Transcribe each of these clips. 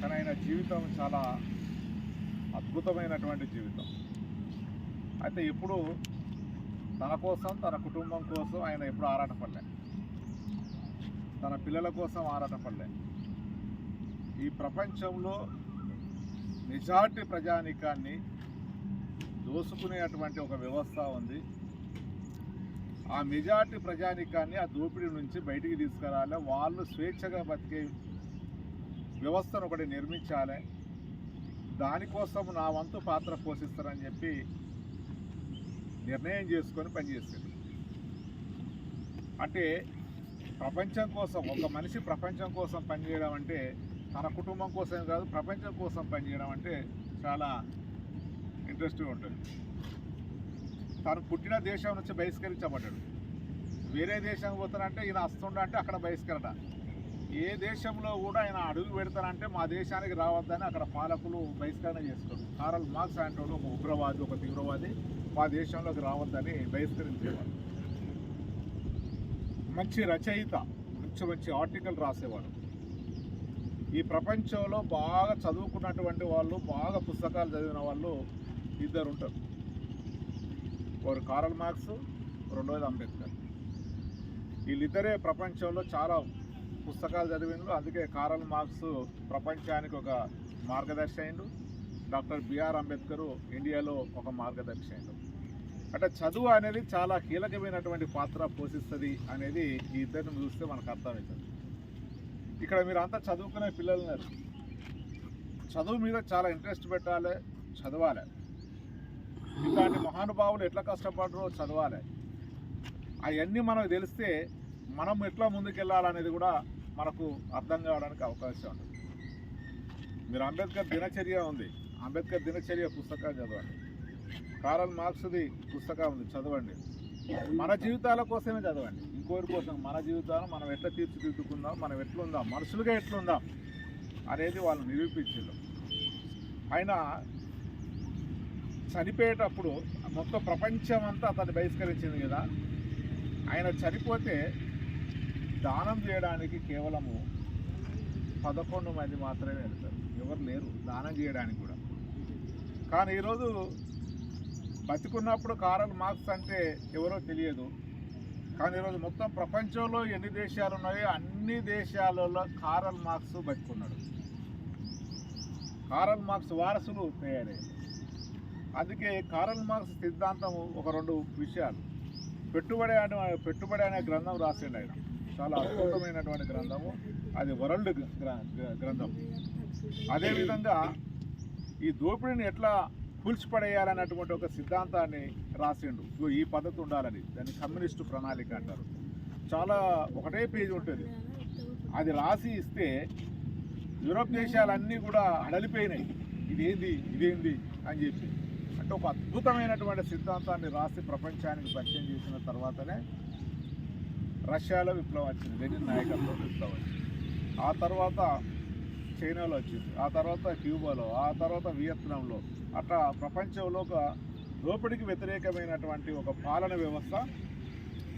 కానీ ఆయన జీవితం చాలా అద్భుతమైనటువంటి జీవితం. అయితే ఎప్పుడు తన కోసం, తన కుటుంబం కోసం ఆయన ఎప్పుడు ఆరాటపడలే, తన పిల్లల కోసం ఆరాటపడలే. ఈ ప్రపంచంలో మెజారిటీ ప్రజానీకాన్ని దోసుకునేటువంటి ఒక వ్యవస్థ ఉంది. ఆ మెజారిటీ ప్రజానీకాన్ని ఆ దోపిడీ నుంచి బయటికి తీసుకురావాలి, వాళ్ళు స్వేచ్ఛగా బతికే వ్యవస్థను ఒకటి నిర్మించాలి, దానికోసం నా వంతు పాత్ర పోషిస్తారని చెప్పి నిర్ణయం చేసుకొని పనిచేస్తారు. అంటే ప్రపంచం కోసం, ఒక మనిషి ప్రపంచం కోసం పనిచేయడం అంటే తన కుటుంబం కోసం కాదు, ప్రపంచం కోసం పనిచేయడం అంటే చాలా ఇంట్రెస్ట్గా ఉంటుంది. తను పుట్టిన దేశం నుంచి బహిష్కరించబడ్డాడు, వేరే దేశం పోతానంటే ఈయన వస్తుండంటే అక్కడ బహిష్కరణ. ఏ దేశంలో కూడా ఆయన అడుగు పెడతానంటే మా దేశానికి రావద్దని అక్కడ పాలకులు బహిష్కరణ చేస్తారు. కారల్ మార్క్స్ అంటే ఒక ఉగ్రవాది, ఒక తీవ్రవాది మా దేశంలోకి రావద్దని బహిష్కరించేవారు. మంచి రచయిత, మంచి ఆర్టికల్ రాసేవాడు. ఈ ప్రపంచంలో బాగా చదువుకున్నటువంటి వాళ్ళు, బాగా పుస్తకాలు చదివిన వాళ్ళు ఇద్దరు ఉంటారు. ఒకరు కారల్ మార్క్స్, రెండోది అంబేద్కర్. వీళ్ళిద్దరే ప్రపంచంలో చాలా పుస్తకాలు చదివిండ్రు. అందుకే కారల్ మార్క్స్ ప్రపంచానికి ఒక మార్గదర్శి అయిండు, డాక్టర్ బిఆర్ అంబేద్కర్ ఇండియాలో ఒక మార్గదర్శి అయిండు. అంటే చదువు అనేది చాలా కీలకమైనటువంటి పాత్ర పోషిస్తుంది అనేది ఈ ఇద్దరిని చూస్తే మనకు అర్థమవుతుంది. ఇక్కడ మీరు అంతా చదువుకునే పిల్లలు ఉన్నారు, చదువు మీద చాలా ఇంట్రెస్ట్ పెట్టాలి, చదవాలి. ఇట్లాంటి మహానుభావులు ఎట్లా కష్టపడరో చదవాలి. అవన్నీ మనకు తెలిస్తే మనం ఎట్లా ముందుకెళ్ళాలనేది కూడా మనకు అర్థం కావడానికి అవకాశం ఉంది. మీరు అంబేద్కర్ దినచర్య ఉంది, అంబేద్కర్ దినచర్య పుస్తకాలు చదవండి. కారల్ మార్క్స్ది పుస్తకం ఉంది, చదవండి. మన జీవితాల కోసమే చదవండి, ఇంకోరి కోసం. మన జీవితాలను మనం ఎట్లా తీర్చిదిద్దుకుందాం, మనం ఎట్లుందాం, మనుషులుగా ఎట్లుందాం అనేది వాళ్ళు నిరూపించారు. ఆయన చనిపోయేటప్పుడు మొత్తం ప్రపంచం అంతా అతన్ని బహిష్కరించింది కదా. ఆయన చనిపోతే దానం చేయడానికి కేవలము 11 మంది మాత్రమే వెళ్తారు, ఎవరు లేరు దానం చేయడానికి కూడా. కానీ ఈరోజు బతికున్నప్పుడు కారల్ మార్క్స్ అంటే ఎవరో తెలియదు, కానీ ఈరోజు మొత్తం ప్రపంచంలో ఎన్ని దేశాలు ఉన్నాయో అన్ని దేశాలలో కారల్ మార్క్స్ బతుకున్నాడు. కారల్ మార్క్స్ వారసులు తయారయ్యారు. అందుకే కారల్ మార్క్స్ సిద్ధాంతం ఒక 2 విషయాలు. పెట్టుబడి అనే గ్రంథం రాసిండు ఆయన, చాలా అద్భుతమైనటువంటి గ్రంథము, అది వరల్డ్ గ్రంథం. అదేవిధంగా ఈ దోపిడీని ఎట్లా కూల్చిపడేయాలన్నటువంటి ఒక సిద్ధాంతాన్ని రాసిండు. ఈ పద్ధతి ఉండాలని, దాన్ని కమ్యూనిస్టు ప్రణాళిక అంటారు. చాలా ఒకటే పేజీ ఉంటుంది, అది రాసి ఇస్తే యూరోప్ దేశాలన్నీ కూడా అడలిపోయినాయి, ఇదేంది అని చెప్పి. అంటే ఒక అద్భుతమైనటువంటి సిద్ధాంతాన్ని రాసి ప్రపంచానికి పరిచయం చేసిన తర్వాతనే రష్యాలో విప్లవం వచ్చింది, లెనిన్ నాయకత్వం విప్లవం వచ్చింది. ఆ తర్వాత చైనాలో వచ్చింది, ఆ తర్వాత క్యూబాలో, ఆ తర్వాత వియత్నాంలో. అట్లా ప్రపంచంలో ఒక దోపిడీకి వ్యతిరేకమైనటువంటి ఒక పాలన వ్యవస్థ,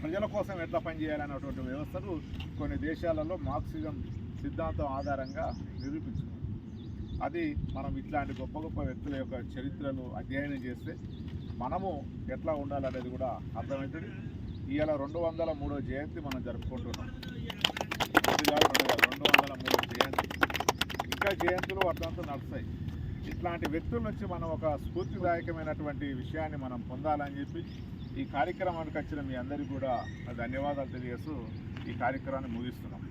ప్రజల కోసం ఎట్లా పనిచేయాలన్నటువంటి వ్యవస్థను కొన్ని దేశాలలో మార్క్సిజం సిద్ధాంతం ఆధారంగా నిరూపించింది. అది మనం ఇట్లాంటి గొప్ప గొప్ప వ్యక్తుల యొక్క చరిత్రను అధ్యయనం చేస్తే మనము ఎట్లా ఉండాలనేది కూడా అర్థమవుతుంది. ఇవాళ 203వ జయంతి మనం జరుపుకుంటున్నాం. 203వ జయంతి, ఇంకా జయంతులు వర్ధంతులు నడుస్తాయి. ఇట్లాంటి వ్యక్తుల నుంచి మనం ఒక స్ఫూర్తిదాయకమైనటువంటి విషయాన్ని మనం పొందాలని చెప్పి ఈ కార్యక్రమానికి వచ్చిన మీ అందరికీ కూడా ధన్యవాదాలు తెలియజేస్తూ ఈ కార్యక్రమాన్ని ముగిస్తున్నాం.